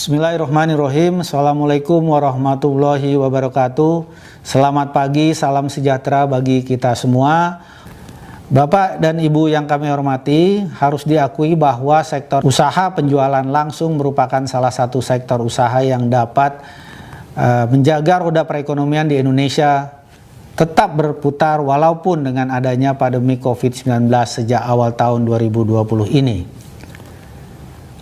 Bismillahirrahmanirrahim. Assalamualaikum warahmatullahi wabarakatuh. Selamat pagi, salam sejahtera bagi kita semua. Bapak dan Ibu yang kami hormati, harus diakui bahwa sektor usaha penjualan langsung merupakan salah satu sektor usaha yang dapat menjaga roda perekonomian di Indonesia tetap berputar walaupun dengan adanya pandemi COVID-19 sejak awal tahun 2020 ini.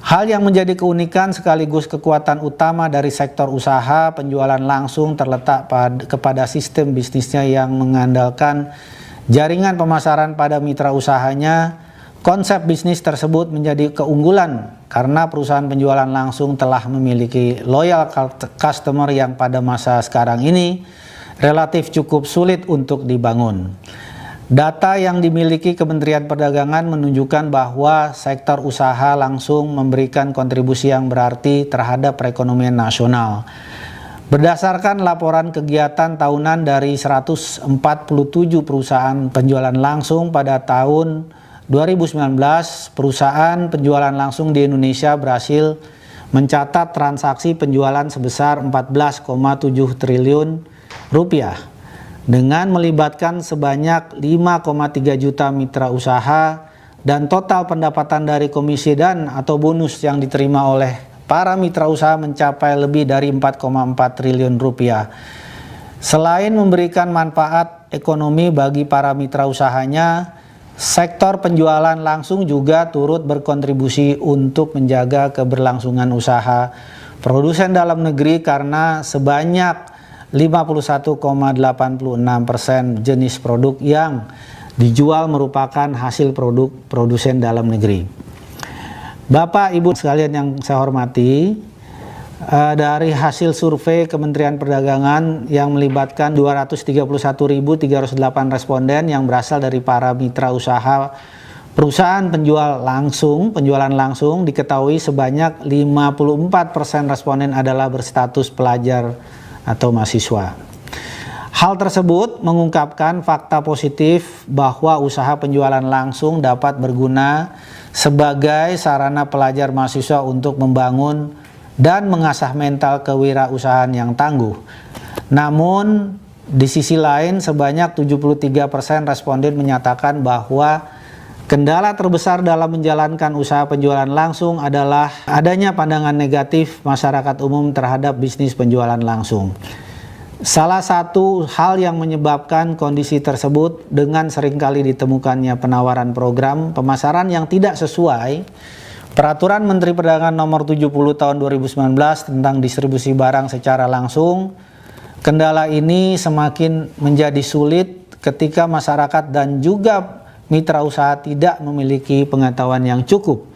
Hal yang menjadi keunikan sekaligus kekuatan utama dari sektor usaha penjualan langsung terletak kepada sistem bisnisnya yang mengandalkan jaringan pemasaran pada mitra usahanya. Konsep bisnis tersebut menjadi keunggulan karena perusahaan penjualan langsung telah memiliki loyal customer yang pada masa sekarang ini relatif cukup sulit untuk dibangun. Data yang dimiliki Kementerian Perdagangan menunjukkan bahwa sektor usaha langsung memberikan kontribusi yang berarti terhadap perekonomian nasional. Berdasarkan laporan kegiatan tahunan dari 147 perusahaan penjualan langsung pada tahun 2019, perusahaan penjualan langsung di Indonesia berhasil mencatat transaksi penjualan sebesar 14,7 triliun rupiah. Dengan melibatkan sebanyak 5,3 juta mitra usaha dan total pendapatan dari komisi dan atau bonus yang diterima oleh para mitra usaha mencapai lebih dari 4,4 triliun rupiah. Selain memberikan manfaat ekonomi bagi para mitra usahanya, sektor penjualan langsung juga turut berkontribusi untuk menjaga keberlangsungan usaha produsen dalam negeri karena sebanyak 51,86% jenis produk yang dijual merupakan hasil produk produsen dalam negeri. Bapak Ibu sekalian yang saya hormati, dari hasil survei Kementerian Perdagangan yang melibatkan 231.308 responden yang berasal dari para mitra usaha perusahaan penjualan langsung diketahui sebanyak 54% responden adalah berstatus pelajar atau mahasiswa. Hal tersebut mengungkapkan fakta positif bahwa usaha penjualan langsung dapat berguna sebagai sarana pelajar mahasiswa untuk membangun dan mengasah mental kewirausahaan yang tangguh. Namun di sisi lain sebanyak 73% responden menyatakan bahwa kendala terbesar dalam menjalankan usaha penjualan langsung adalah adanya pandangan negatif masyarakat umum terhadap bisnis penjualan langsung. Salah satu hal yang menyebabkan kondisi tersebut dengan seringkali ditemukannya penawaran program pemasaran yang tidak sesuai Peraturan Menteri Perdagangan Nomor 70 Tahun 2019 tentang distribusi barang secara langsung. Kendala ini semakin menjadi sulit ketika masyarakat dan juga mitra usaha tidak memiliki pengetahuan yang cukup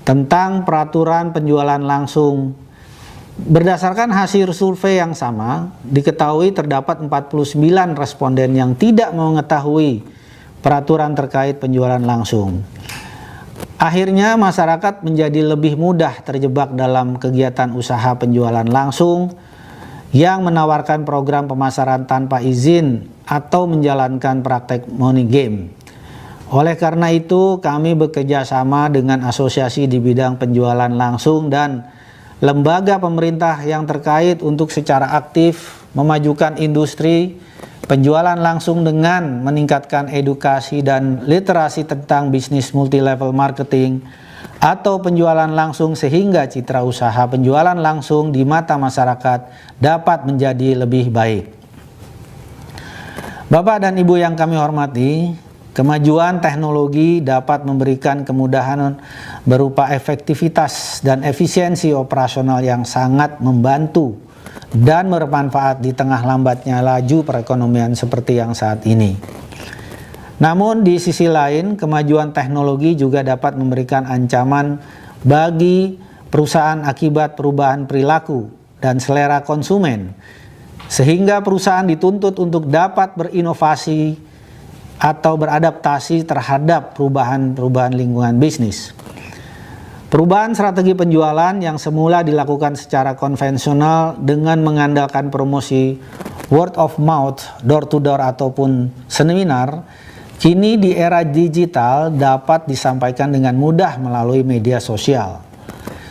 tentang peraturan penjualan langsung. Berdasarkan hasil survei yang sama, diketahui terdapat 49 responden yang tidak mengetahui peraturan terkait penjualan langsung. Akhirnya masyarakat menjadi lebih mudah terjebak dalam kegiatan usaha penjualan langsung yang menawarkan program pemasaran tanpa izin atau menjalankan praktek money game. Oleh karena itu, kami bekerja sama dengan asosiasi di bidang penjualan langsung dan lembaga pemerintah yang terkait untuk secara aktif memajukan industri penjualan langsung dengan meningkatkan edukasi dan literasi tentang bisnis multi-level marketing atau penjualan langsung sehingga citra usaha penjualan langsung di mata masyarakat dapat menjadi lebih baik. Bapak dan Ibu yang kami hormati, kemajuan teknologi dapat memberikan kemudahan berupa efektivitas dan efisiensi operasional yang sangat membantu dan bermanfaat di tengah lambatnya laju perekonomian seperti yang saat ini. Namun di sisi lain, kemajuan teknologi juga dapat memberikan ancaman bagi perusahaan akibat perubahan perilaku dan selera konsumen, sehingga perusahaan dituntut untuk dapat berinovasi atau beradaptasi terhadap perubahan lingkungan bisnis. Perubahan strategi penjualan yang semula dilakukan secara konvensional dengan mengandalkan promosi word of mouth, door to door ataupun seminar, kini di era digital dapat disampaikan dengan mudah melalui media sosial.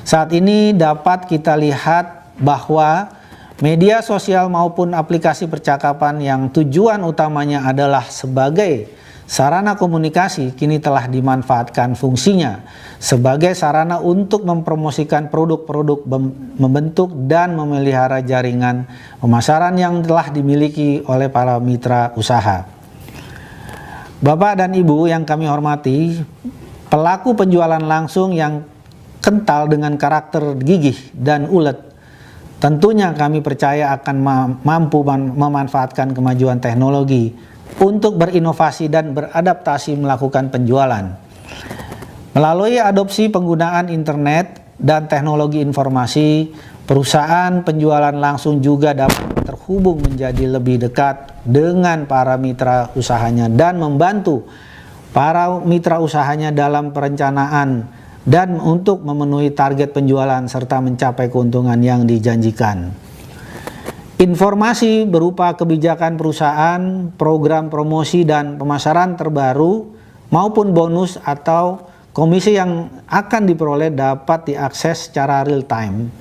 Saat ini dapat kita lihat bahwa media sosial maupun aplikasi percakapan yang tujuan utamanya adalah sebagai sarana komunikasi kini telah dimanfaatkan fungsinya sebagai sarana untuk mempromosikan produk-produk, membentuk dan memelihara jaringan pemasaran yang telah dimiliki oleh para mitra usaha. Bapak dan Ibu yang kami hormati, pelaku penjualan langsung yang kental dengan karakter gigih dan ulet, tentunya kami percaya akan mampu memanfaatkan kemajuan teknologi untuk berinovasi dan beradaptasi melakukan penjualan. Melalui adopsi penggunaan internet dan teknologi informasi, perusahaan penjualan langsung juga dapat terhubung menjadi lebih dekat dengan para mitra usahanya dan membantu para mitra usahanya dalam perencanaan dan untuk memenuhi target penjualan serta mencapai keuntungan yang dijanjikan. Informasi berupa kebijakan perusahaan, program promosi dan pemasaran terbaru maupun bonus atau komisi yang akan diperoleh dapat diakses secara real time,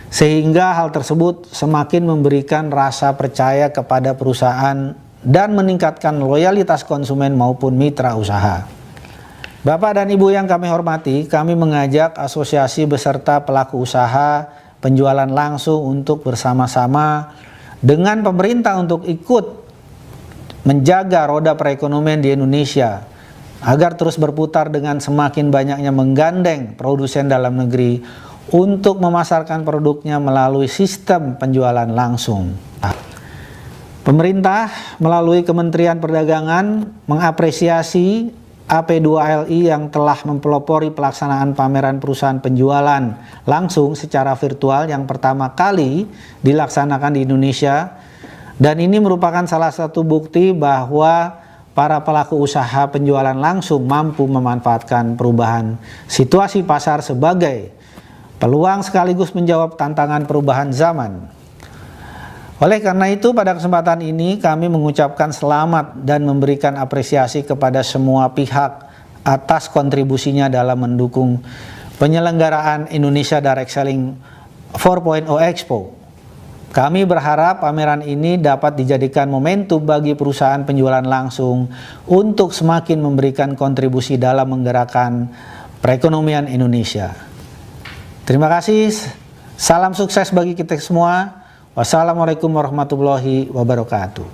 sehingga hal tersebut semakin memberikan rasa percaya kepada perusahaan dan meningkatkan loyalitas konsumen maupun mitra usaha. Bapak dan Ibu yang kami hormati, kami mengajak asosiasi beserta pelaku usaha penjualan langsung untuk bersama-sama dengan pemerintah untuk ikut menjaga roda perekonomian di Indonesia agar terus berputar dengan semakin banyaknya menggandeng produsen dalam negeri untuk memasarkan produknya melalui sistem penjualan langsung. Pemerintah melalui Kementerian Perdagangan mengapresiasi AP2LI yang telah mempelopori pelaksanaan pameran perusahaan penjualan langsung secara virtual yang pertama kali dilaksanakan di Indonesia, dan ini merupakan salah satu bukti bahwa para pelaku usaha penjualan langsung mampu memanfaatkan perubahan situasi pasar sebagai peluang sekaligus menjawab tantangan perubahan zaman. Oleh karena itu, pada kesempatan ini kami mengucapkan selamat dan memberikan apresiasi kepada semua pihak atas kontribusinya dalam mendukung penyelenggaraan Indonesia Direct Selling 4.0 Expo. Kami berharap pameran ini dapat dijadikan momentum bagi perusahaan penjualan langsung untuk semakin memberikan kontribusi dalam menggerakkan perekonomian Indonesia. Terima kasih, salam sukses bagi kita semua. Wassalamualaikum warahmatullahi wabarakatuh.